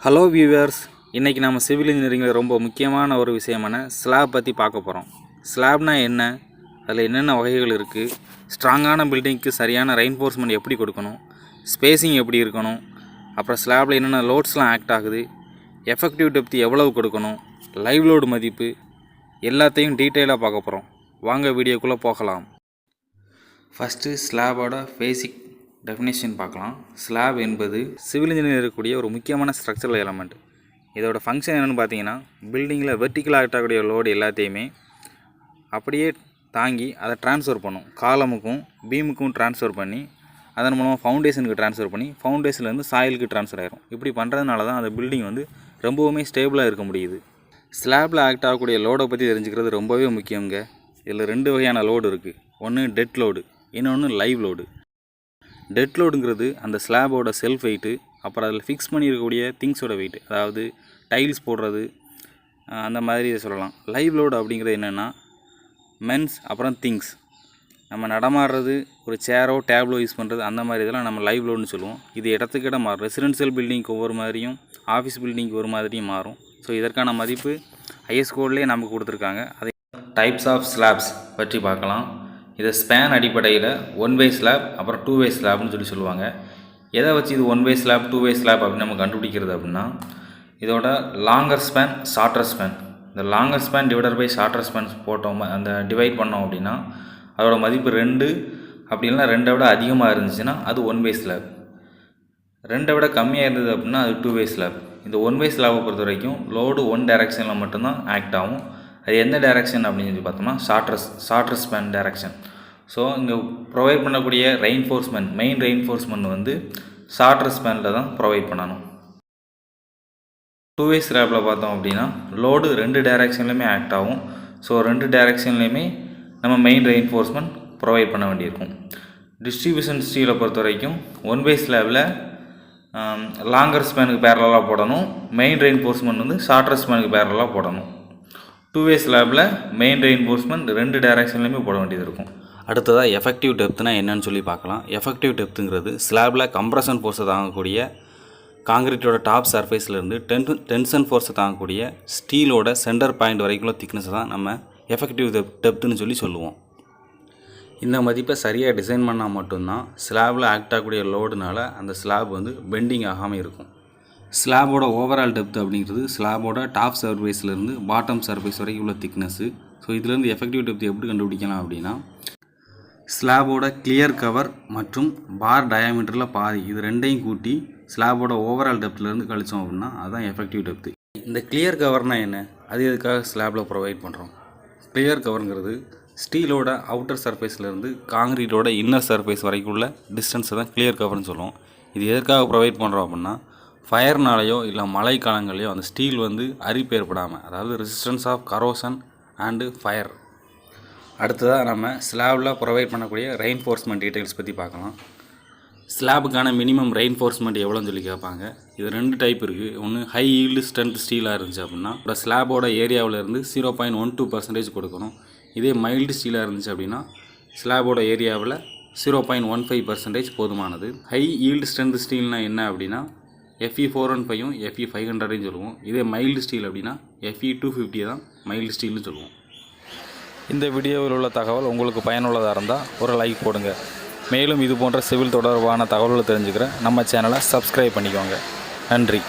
Hello viewers, இன்றைக்கி நம்ம civil இன்ஜினியரிங்கில் ரொம்ப முக்கியமான ஒரு விஷயமான ஸ்லாப் பற்றி பார்க்க போகிறோம். ஸ்லாப்னால் என்ன, அதில் என்னென்ன வகைகள் இருக்குது, ஸ்ட்ராங்கான பில்டிங்க்கு சரியான ரெயின்ஃபோர்ஸ்மெண்ட் எப்படி கொடுக்கணும், ஸ்பேஸிங் எப்படி இருக்கணும், அப்புறம் ஸ்லாப்பில் என்னென்ன லோட்ஸ்லாம் ஆக்ட் ஆகுது, எஃபெக்டிவ் டெப்த் எவ்வளவு கொடுக்கணும், லைவ் லோடு மதிப்பு எல்லாத்தையும் டீட்டெயிலாக பார்க்க போகிறோம். வாங்க வீடியோக்குள்ளே போகலாம். ஃபஸ்ட்டு ஸ்லாபோட பேசிக் டெஃபினேஷன் பார்க்கலாம். ஸ்லாப் என்பது சிவில் இன்ஜினியர் இருக்கக்கூடிய ஒரு முக்கியமான ஸ்ட்ரக்சரல் எலமெண்ட். இதோட ஃபங்க்ஷன் என்னென்னு பார்த்தீங்கன்னா, பில்டிங்கில் வெர்டிக்கல் ஆக்ட் ஆகக்கூடிய லோடு எல்லாத்தையுமே அப்படியே தாங்கி அதை ட்ரான்ஸ்ஃபர் பண்ணும். காலமுக்கும் பீமுக்கும் ட்ரான்ஸ்ஃபர் பண்ணி அதன் மூலமாக ஃபவுண்டேஷனுக்கு ட்ரான்ஸ்ஃபர் பண்ணி ஃபவுண்டேஷன்லேருந்து சாயிலுக்கு ட்ரான்ஸ்ஃபர் ஆகிரும். இப்படி பண்ணுறதுனால தான் அந்த பில்டிங் ரொம்பவுமே ஸ்டேபிளாக இருக்க முடியுது. ஸ்லாப்பில் ஆக்ட் ஆகக்கூடிய லோடை பற்றி தெரிஞ்சுக்கிறது ரொம்பவே முக்கியங்க. இதில் 2 வகையான லோடு இருக்குது. ஒன்று டெட் லோடு, இன்னொன்று லைவ் லோடு. டெட் லோடுங்கிறது அந்த ஸ்லாபோட செல்ஃப் வெயிட்டு, அப்புறம் அதில் ஃபிக்ஸ் பண்ணியிருக்கக்கூடிய திங்ஸோட வெயிட், அதாவது டைல்ஸ் போடுறது அந்த மாதிரி இதை சொல்லலாம். லைவ் லோடு அப்படிங்கிறது என்னென்னா மென்ஸ் அப்புறம் திங்ஸ், நம்ம நடமாடுறது, ஒரு சேரோ டேப்லோ யூஸ் பண்ணுறது, அந்த மாதிரி இதெல்லாம் நம்ம லைவ் லோடுன்னு சொல்லுவோம். இது இடத்துக்கு இடம் மாறும். ரெசிடென்ஷியல் பில்டிங்க்கு ஒவ்வொரு மாதிரியும், ஆஃபீஸ் பில்டிங்க்கு ஒரு மாதிரியும் மாறும். ஸோ இதற்கான மதிப்பு ஐஎஸ் கோட்லேயே நமக்கு கொடுத்துருக்காங்க. அதை டைப்ஸ் ஆஃப் ஸ்லாப்ஸ் பற்றி பார்க்கலாம். இதை ஸ்பேன் அடிப்படையில் 1 வே ஸ்லாப் அப்புறம் 2 வே ஸ்லாப்னு சொல்லுவாங்க. எதை வச்சு இது 1 வே ஸ்லாப் 2 வே ஸ்லாப் அப்படின்னு நம்ம கண்டுபிடிக்கிறது அப்படின்னா, இதோட லாங்கர் ஸ்பேன் ஷார்ட்டர் ஸ்பேன், இந்த longer span divided by shorter span போட்டோம், அந்த டிவைட் பண்ணோம் அப்படின்னா அதோட மதிப்பு 2, அப்படி இல்லைனா 2 விட அதிகமாக இருந்துச்சுன்னா அது 1 வே ஸ்லாப், 2 விட கம்மியாக இருந்தது அப்படின்னா அது 2 வே ஸ்லாப். இந்த 1 வே ஸ்லாப்பை பொறுத்த வரைக்கும் லோடு 1 டைரக்ஷனில் மட்டும்தான் ஆக்ட் ஆகும். அது எந்த டைரக்ஷன் அப்படின்னு சொல்லி பார்த்தோம்னா ஷார்ட்டர் ஸ்பேன் டைரக்ஷன். ஸோ இங்கே ப்ரொவைட் பண்ணக்கூடிய ரெயின்ஃபோர்ஸ்மெண்ட், மெயின் ரெயின்ஃபோர்ஸ்மெண்ட் ஷார்ட்டர் ஸ்பேனில் தான் ப்ரொவைட் பண்ணணும். 2 வே ஸ்லாப்பில் பார்த்தோம் அப்படின்னா லோடு 2 டைரக்ஷன்லையுமே ஆக்ட் ஆகும். ஸோ 2 டைரக்ஷன்லையுமே நம்ம மெயின் ரெயின்ஃபோர்ஸ்மெண்ட் ப்ரொவைட் பண்ண வேண்டியிருக்கும். டிஸ்ட்ரிபியூஷன் ஸ்டீலை பொறுத்த வரைக்கும் 1 வே ஸ்லாப்பில் லாங்கர் ஸ்பேனுக்கு பேரலாக போடணும், மெயின் ரெயின்ஃபோர்ஸ்மெண்ட் ஷார்ட்டர் ஸ்பேனுக்கு பேரலாக போடணும். 2 வே ஸ்லாப்பில் மெயின் ரெயின்ஃபோர்ஸ்மெண்ட் 2 டைரக்ஷன்லையுமே போட வேண்டியது இருக்கும். அடுத்ததாக எஃபெக்டிவ் டெப்த்னா என்னன்னு சொல்லி பார்க்கலாம். எஃபெக்டிவ் டெப்த்துங்கிறது ஸ்லாபில் கம்ப்ரஷன் ஃபோர்ஸை தாங்கக்கூடிய காங்கிரீட்டோட டாப் சர்ஃபேஸ்லேருந்து டென்ஷன் ஃபோர்ஸை தாங்கக்கூடிய ஸ்டீலோட சென்டர் பாயிண்ட் வரைக்குள்ள திக்னஸ் தான் நம்ம எஃபெக்டிவ் டெப்த்துன்னு சொல்லுவோம். இந்த மதிப்பை சரியாக டிசைன் பண்ணால் மட்டும்தான் ஸ்லாபில் ஆக்ட் ஆகக்கூடிய லோடுனால அந்த ஸ்லாப் பெண்டிங் ஆகாமல் இருக்கும். ஸ்லாபோட ஓவரால் டெப்த் அப்படிங்கிறது ஸ்லாபோட டாப் சர்ஃபேஸ்லேருந்து பாட்டம் சர்ஃபேஸ் வரைக்கும் உள்ள திக்னஸ்ஸு. ஸோ இதுலேருந்து எஃபெக்டிவ் டெப்த் எப்படி கண்டுபிடிக்கலாம் அப்படின்னா, ஸ்லாபோட கிளியர் கவர் மற்றும் பார் டயாமீட்டரில் பாதி, இது ரெண்டையும் கூட்டி ஸ்லாபோட ஓவரால் டெப்த்லேருந்து கழித்தோம் அப்படின்னா அதுதான் எஃபெக்டிவ் டெப்த்து. இந்த கிளியர் கவர்னால் என்ன, அது எதுக்காக ஸ்லாபில் ப்ரொவைட் பண்ணுறோம்? கிளியர் கவருங்கிறது ஸ்டீலோட அவுட்டர் சர்ஃபேஸ்லேருந்து காங்கிரீட்டோட இன்னர் சர்ஃபேஸ் வரைக்கும் உள்ள டிஸ்டன்ஸை தான் கிளியர் கவர்னு சொல்லுவோம். இது எதுக்காக ப்ரொவைட் பண்ணுறோம் அப்படின்னா, ஃபயர்னாலேயோ இல்லை மழை காலங்களையோ அந்த ஸ்டீல் அரிப்பு ஏற்படாமல், அதாவது resistance of corrosion and fire. அடுத்ததாக நம்ம ஸ்லாபில் ப்ரொவைட் பண்ணக்கூடிய ரெயின்ஃபோர்ஸ்மெண்ட் டீட்டெயில்ஸ் பற்றி பார்க்கலாம். ஸ்லாபுக்கான மினிமம் ரெயின்ஃபோர்ஸ்மெண்ட் எவ்வளோன்னு சொல்லி கேட்பாங்க. இது 2 டைப் இருக்குது. ஒன்று ஹை ஈல்டு ஸ்ட்ரென்த் ஸ்டீலாக இருந்துச்சு அப்படின்னா இப்போ ஸ்லாபோட ஏரியாவிலேருந்து 0.12% கொடுக்கணும். இதே மைல்டு ஸ்டீலாக இருந்துச்சு அப்படின்னா ஸ்லாபோட ஏரியாவில் 0.15% போதுமானது. ஹை ஈல்டு ஸ்ட்ரென்த் ஸ்டீல்னால் என்ன அப்படின்னா FE415 FE500 சொல்லுவோம். இதே மைல்டு ஸ்டீல் அப்படின்னா FE250 தான் மைல்டு ஸ்டீல்னு சொல்லுவோம். இந்த வீடியோவில் உள்ள தகவல் உங்களுக்கு பயனுள்ளதாக இருந்தால் ஒரு லைக் போடுங்க. மேலும் இது போன்ற சிவில் தொடர்பான தகவல்களை தெரிஞ்சுக்கிற நம்ம சேனலை சப்ஸ்கிரைப் பண்ணிக்கோங்க. நன்றி.